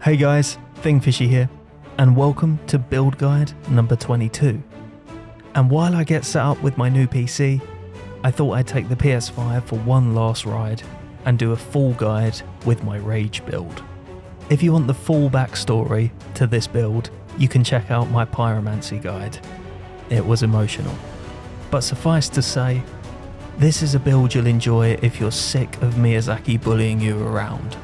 Hey guys, Thingfishy here, and welcome to build guide number 22. And while I get set up with my new PC, I thought I'd take the PS5 for one last ride and do a full guide with my Rage build. If you want the full backstory to this build, you can check out my Pyromancy guide. It was emotional. But suffice to say, this is a build you'll enjoy if you're sick of Miyazaki bullying you around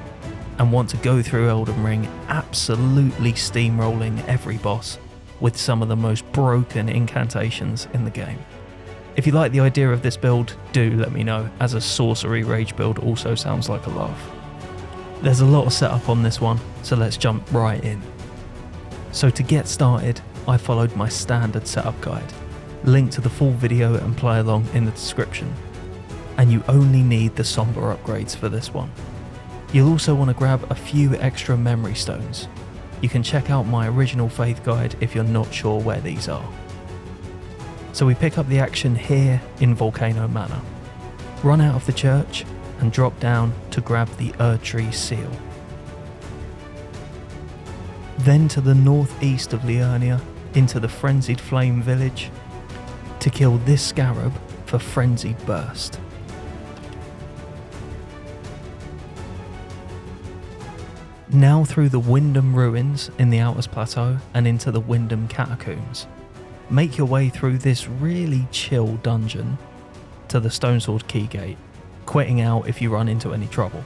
and want to go through Elden Ring absolutely steamrolling every boss with some of the most broken incantations in the game. If you like the idea of this build, do let me know, as a sorcery rage build also sounds like a laugh. There's a lot of setup on this one, so let's jump right in. So to get started, I followed my standard setup guide. Link to the full video and play along in the description. And you only need the somber upgrades for this one. You'll also want to grab a few extra memory stones. You can check out my original faith guide if you're not sure where these are. So we pick up the action here in Volcano Manor. Run out of the church and drop down to grab the Erdtree seal. Then to the northeast of Liurnia into the Frenzied Flame village to kill this scarab for Frenzied Burst. Now through the Wyndham ruins in the Outers Plateau and into the Wyndham catacombs. Make your way through this really chill dungeon to the Stonesword Key Gate, quitting out if you run into any trouble.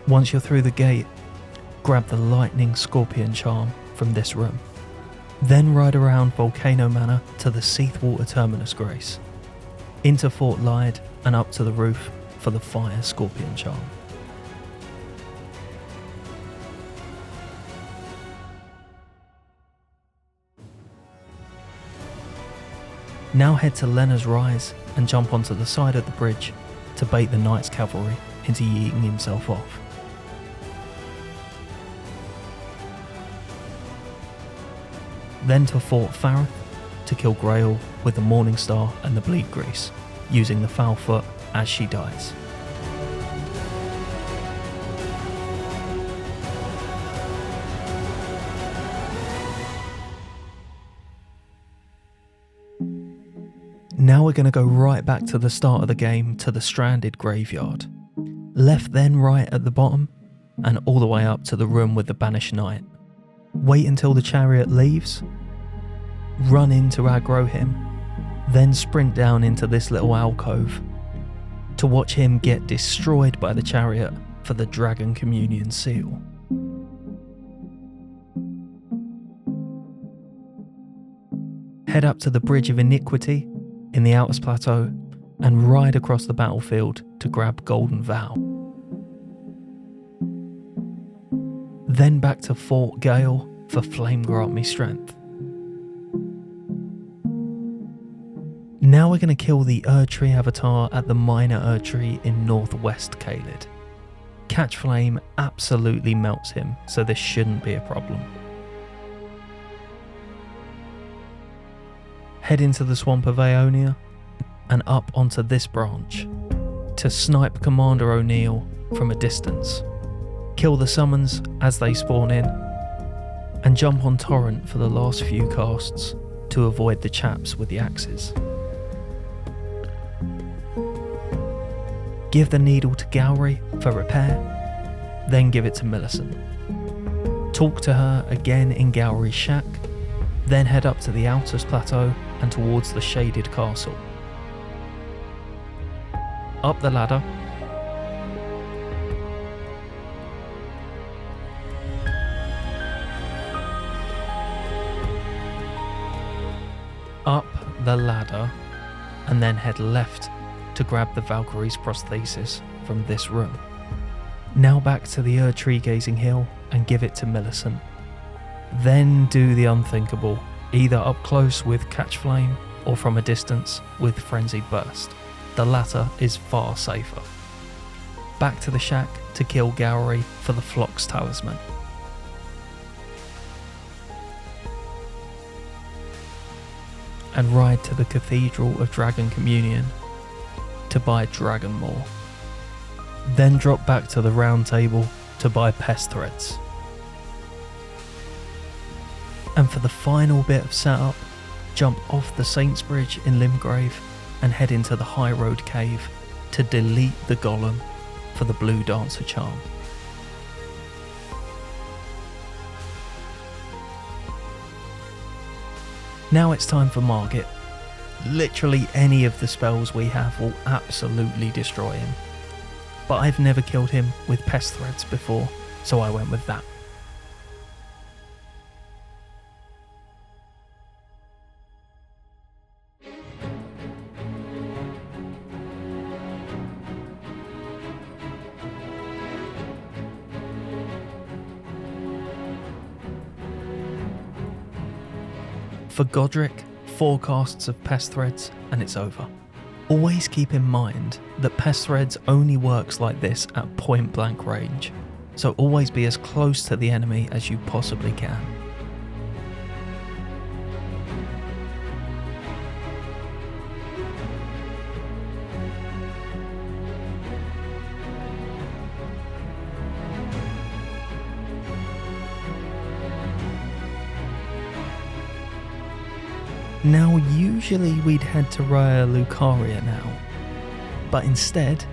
Once you're through the gate, grab the Lightning Scorpion charm from this room. Then ride around Volcano Manor to the Seathwater Terminus Grace, into Fort Lyde and up to the roof for the Fire Scorpion charm. Now head to Lena's Rise and jump onto the side of the bridge to bait the Knight's Cavalry into yeeting himself off. Then to Fort Farith to kill Grail with the Morning Star and the Bleed Grease, using the Foul Foot as she dies. Now we're going to go right back to the start of the game to the Stranded Graveyard. Left then right at the bottom and all the way up to the room with the Banished Knight. Wait until the chariot leaves, run in to aggro him, then sprint down into this little alcove to watch him get destroyed by the chariot for the Dragon Communion seal. Head up to the Bridge of Iniquity in the Outers Plateau and ride across the battlefield to grab Golden Vow. Then back to Fort Gale for Flame Grant Me Strength. Now we're going to kill the Erdtree avatar at the Minor Erdtree in Northwest Caelid. Catch Flame absolutely melts him, so this shouldn't be a problem. Head into the Swamp of Aeonia and up onto this branch to snipe Commander O'Neill from a distance. Kill the summons as they spawn in and jump on Torrent for the last few casts to avoid the chaps with the axes. Give the needle to Gowry for repair, then give it to Millicent. Talk to her again in Gowry's shack, then head up to the Outers Plateau and towards the Shaded Castle. Up the ladder. Up the ladder and then head left to grab the Valkyrie's prosthesis from this room. Now back to the Erdtree Gazing Hill and give it to Millicent. Then do the unthinkable, either up close with Catch Flame or from a distance with Frenzied Burst. The latter is far safer. Back to the shack to kill Gowry for the Flock's Talisman. And ride to the Cathedral of Dragon Communion to buy Dragon Maw. Then drop back to the Round Table to buy Pest Threads. And for the final bit of setup, jump off the Saint's Bridge in Limgrave and head into the High Road Cave to delete the Golem for the Blue Dancer charm. Now it's time for Margit. Literally any of the spells we have will absolutely destroy him. But I've never killed him with pest threads before, so I went with that. For Godric, 4 casts of Pest Threads and it's over. Always keep in mind that Pest Threads only works like this at point blank range, so always be as close to the enemy as you possibly can. Now usually we'd head to Raya Lucaria now, but instead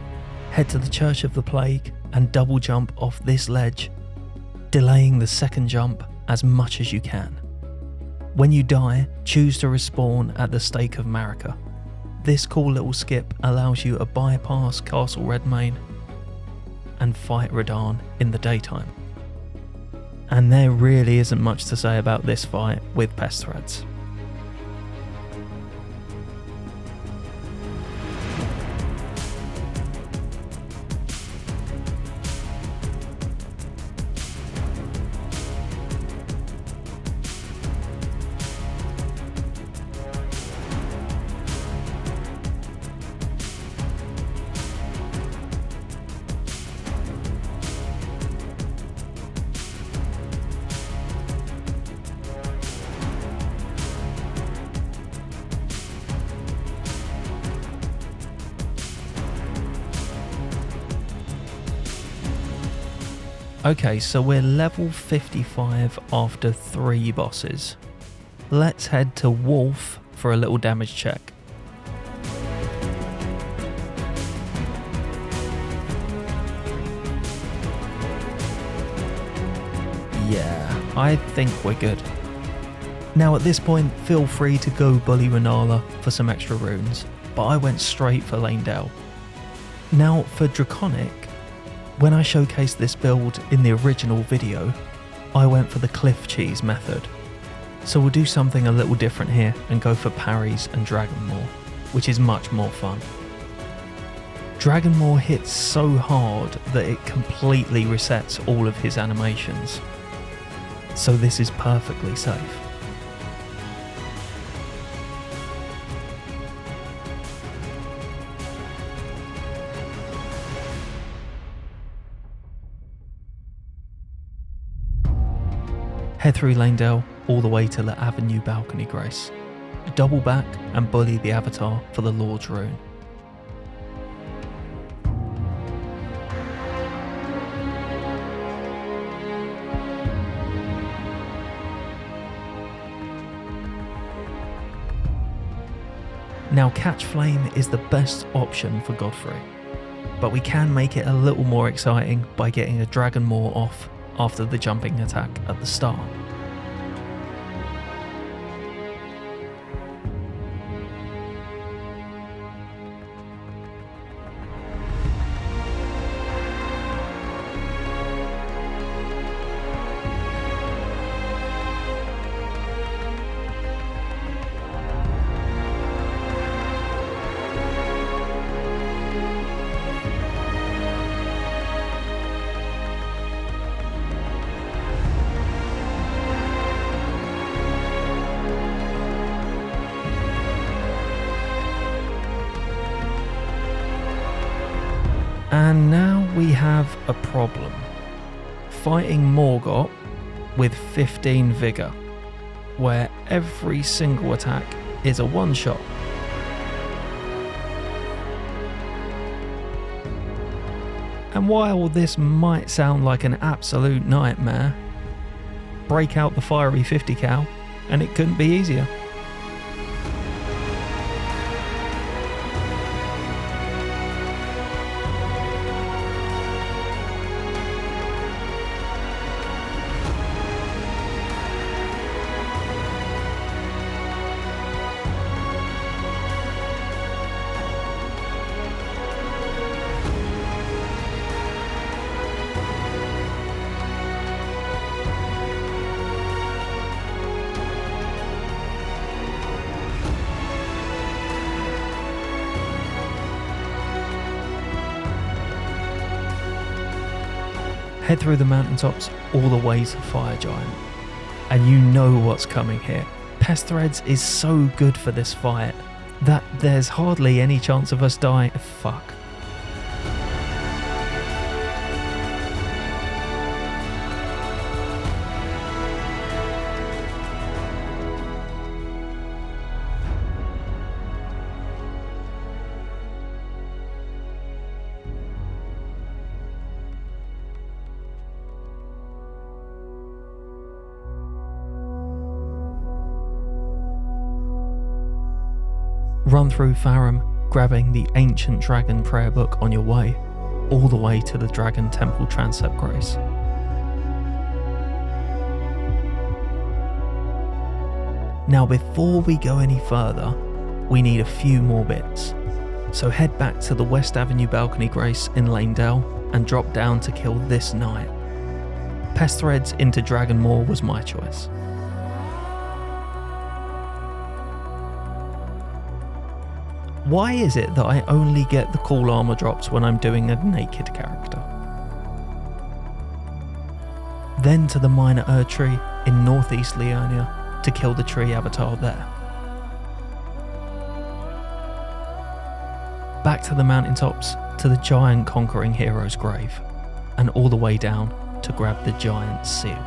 head to the Church of the Plague and double jump off this ledge, delaying the second jump as much as you can. When you die, choose to respawn at the Stake of Marika. This cool little skip allows you to bypass Castle Redmane and fight Radahn in the daytime. And there really isn't much to say about this fight with Pest Threads. Okay, so we're level 55 after 3 bosses. Let's head to Wolf for a little damage check. Yeah, I think we're good. Now at this point, feel free to go bully Renala for some extra runes, but I went straight for Lanedale. Now for Draconic, when I showcased this build in the original video, I went for the Cliff Cheese method. So we'll do something a little different here and go for parries and Dragonmaw, which is much more fun. Dragonmaw hits so hard that it completely resets all of his animations. So this is perfectly safe. Head through Lanedale all the way to the Avenue Balcony Grace. Double back and bully the Avatar for the Lord's Rune. Now Catch Flame is the best option for Godfrey, but we can make it a little more exciting by getting a Dragonmaw off after the jumping attack at the start. And now we have a problem. Fighting Morgott with 15 Vigour, where every single attack is a one-shot. And while this might sound like an absolute nightmare, break out the fiery 50 cal, and it couldn't be easier. Head through the mountaintops all the way to Fire Giant. And you know what's coming here. Pest Threads is so good for this fight that there's hardly any chance of us dying. Fuck. Run through Farum, grabbing the Ancient Dragon Prayer Book on your way, all the way to the Dragon Temple Transept Grace. Now before we go any further, we need a few more bits. So head back to the West Avenue Balcony Grace in Lanedale and drop down to kill this knight. Pest Threads into Dragonmoor was my choice. Why is it that I only get the cool armor drops when I'm doing a naked character? Then to the Minor Erd Tree in northeast Liurnia to kill the tree avatar there. Back to the mountaintops to the giant conquering hero's grave, and all the way down to grab the giant seal.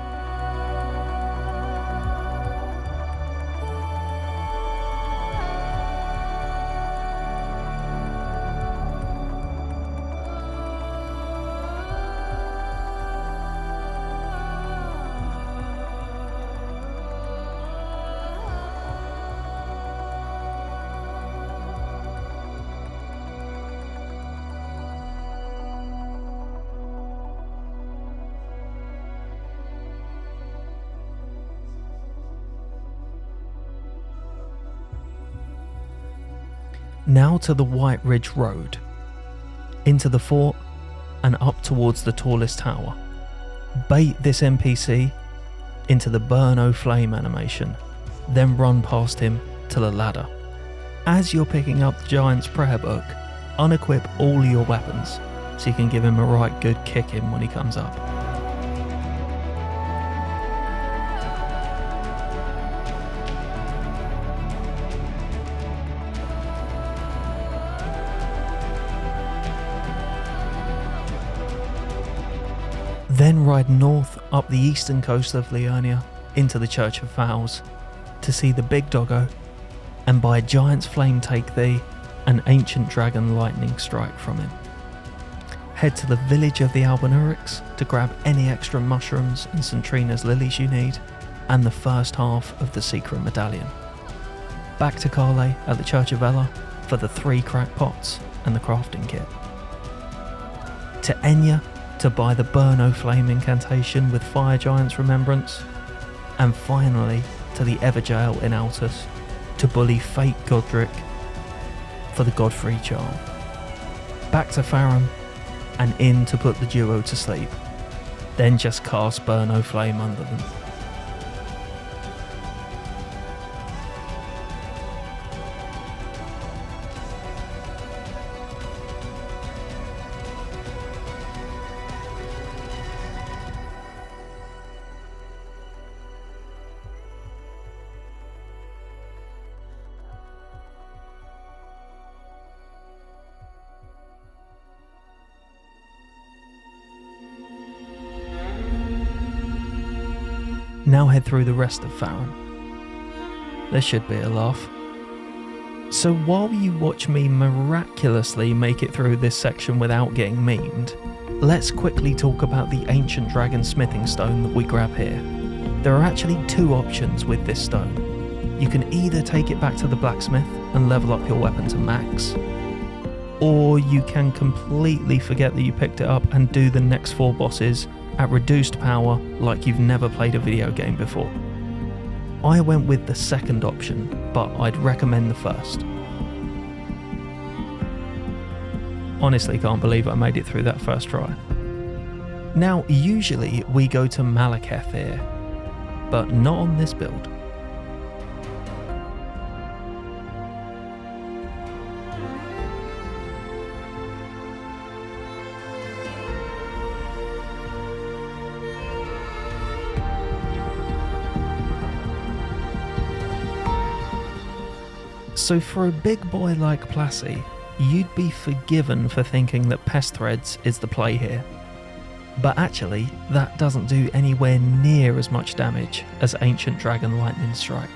Now to the White Ridge Road, into the fort and up towards the tallest tower. Bait this NPC into the Burn O Flame animation, then run past him to the ladder. As you're picking up the Giant's Prayer Book, unequip all your weapons so you can give him a right good kick in when he comes up. Then ride north up the eastern coast of Liurnia into the Church of Vows to see the big doggo, and by Giant's Flame take thee an ancient dragon lightning strike from him. Head to the village of the Albinaurics to grab any extra mushrooms and Centrina's lilies you need, and the first half of the secret medallion. Back to Carle at the Church of Ella for the 3 crack pots and the crafting kit. To Enya to buy the Burn O Flame incantation with Fire Giant's Remembrance, and finally to the Everjail in Altus to bully Fate Godric for the Godfrey charm. Back to Farum and in to put the duo to sleep, then just cast Burn O Flame under them. Now head through the rest of Farum. There should be a laugh. So while you watch me miraculously make it through this section without getting memed, let's quickly talk about the ancient dragon smithing stone that we grab here. There are actually two options with this stone. You can either take it back to the blacksmith and level up your weapon to max, or you can completely forget that you picked it up and do the next 4 bosses at reduced power like you've never played a video game before. I went with the second option, but I'd recommend the first. Honestly, can't believe I made it through that first try. Now, usually we go to Malekith here, but not on this build. So for a big boy like Plassey, you'd be forgiven for thinking that Pest Threads is the play here. But actually, that doesn't do anywhere near as much damage as Ancient Dragon Lightning Strike.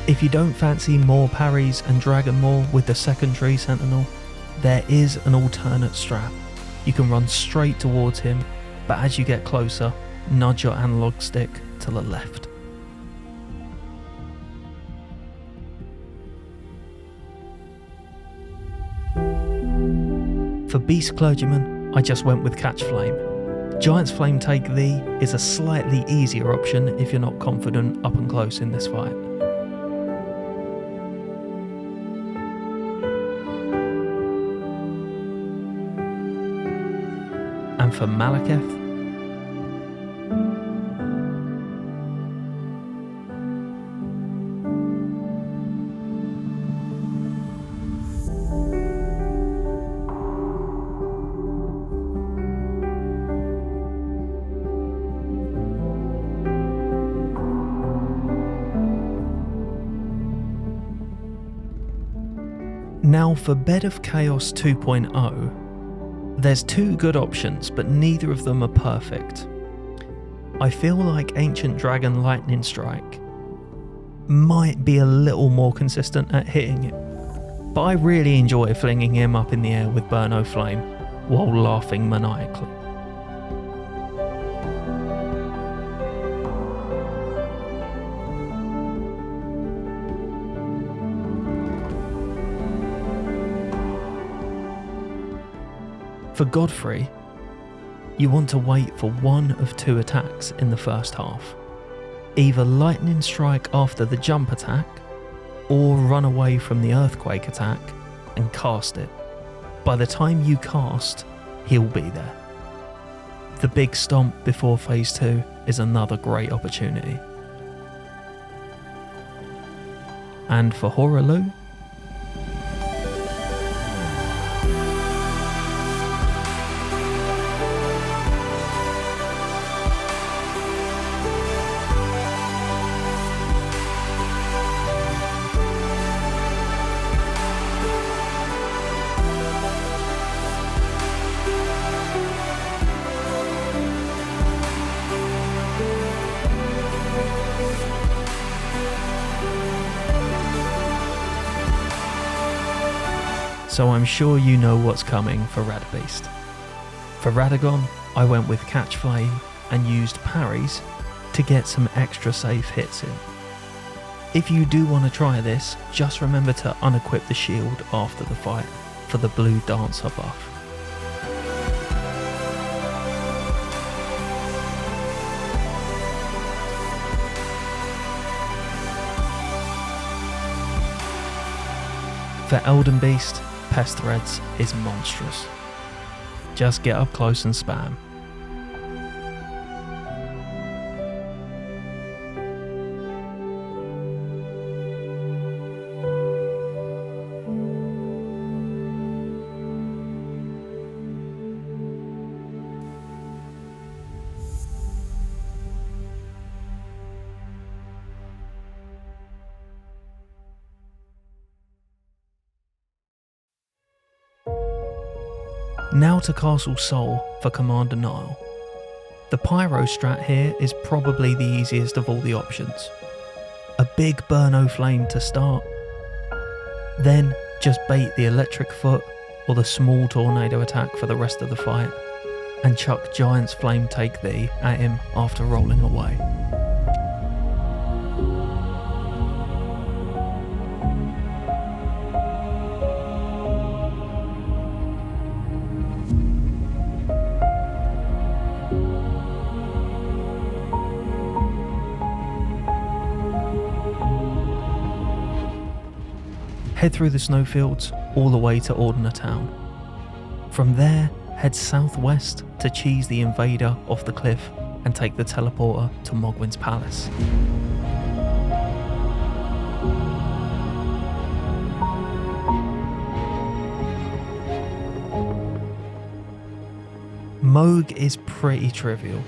If you don't fancy more parries and Dragon Maul with the secondary Sentinel, there is an alternate strat. You can run straight towards him, but as you get closer, nudge your analog stick to the left. For Beast Clergyman, I just went with Catch Flame. Giant's Flame Take Thee is a slightly easier option if you're not confident up and close in this fight. And for Malekith, now for Bed of Chaos 2.0, there's 2 good options, but neither of them are perfect. I feel like Ancient Dragon Lightning Strike might be a little more consistent at hitting it, but I really enjoy flinging him up in the air with Burno Flame while laughing maniacally. For Godfrey, you want to wait for one of 2 attacks in the first half. Either Lightning Strike after the jump attack, or run away from the Earthquake attack and cast it. By the time you cast, he'll be there. The big stomp before phase 2 is another great opportunity. And for Horaloo, so I'm sure you know what's coming for Radbeast. For Radagon, I went with Catch Flame and used parries to get some extra safe hits in. If you do want to try this, just remember to unequip the shield after the fight for the blue dancer buff. For Elden Beast, Pest Threads is monstrous. Just get up close and spam. Now to Castle Sol for Commander Nile. The Pyro strat here is probably the easiest of all the options. A big Burno Flame to start. Then just bait the Electric Foot or the small Tornado attack for the rest of the fight, and chuck Giant's Flame Take Thee at him after rolling away. Head through the snowfields all the way to Ordner Town. From there, head southwest to cheese the invader off the cliff and take the teleporter to Mogwin's Palace. Moog is pretty trivial.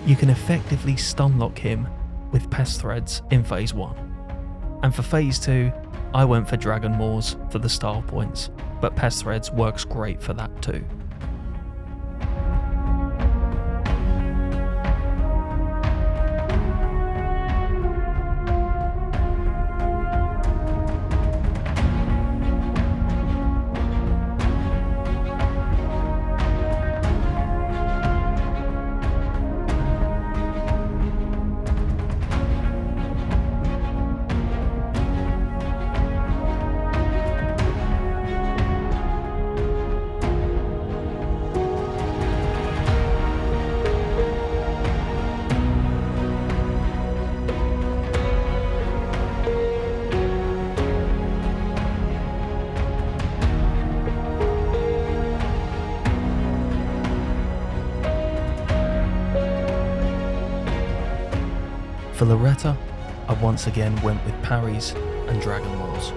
You can effectively stunlock him with Pest Threads in Phase 1. And for Phase 2, I went for Dragon Maws for the style points, but Pest Threads works great for that too. For Loretta, I once again went with parries and Dragon Maws.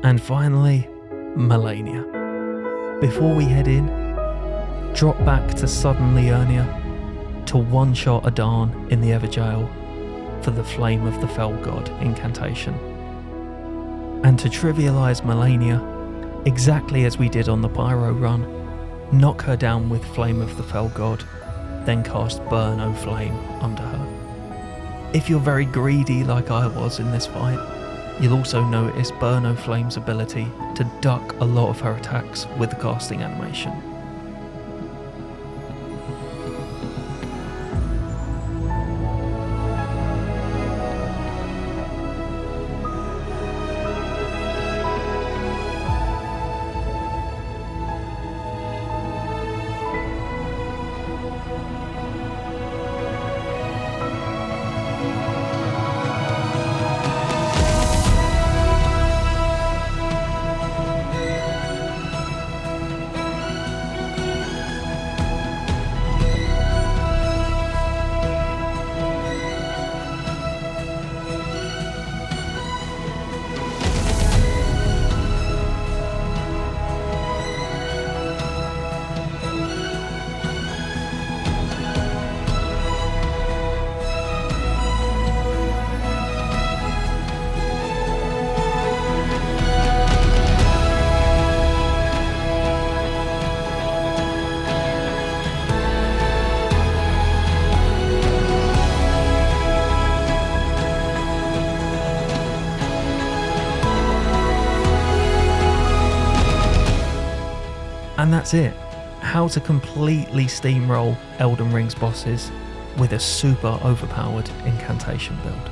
And finally, Melania. Before we head in, drop back to Southern Liurnia to one-shot Adarn in the Everjail for the Flame of the Fell God incantation. And to trivialise Melania, exactly as we did on the Pyro run, knock her down with Flame of the Fell God, then cast Burn O Flame under her. If you're very greedy like I was in this fight, you'll also notice Burn O Flame's ability to duck a lot of her attacks with the casting animation. And that's it. How to completely steamroll Elden Ring's bosses with a super overpowered incantation build.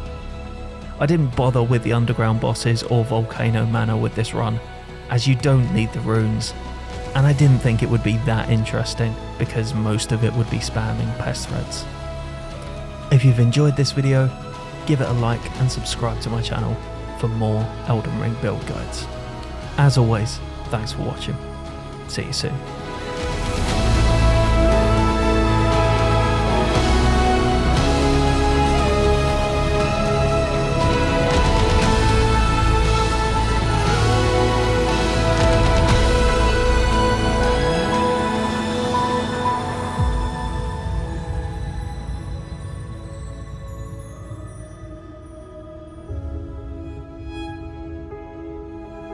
I didn't bother with the underground bosses or volcano mana with this run, as you don't need the runes, and I didn't think it would be that interesting because most of it would be spamming pest threads. If you've enjoyed this video, give it a like and subscribe to my channel for more Elden Ring build guides. As always, thanks for watching. See you soon.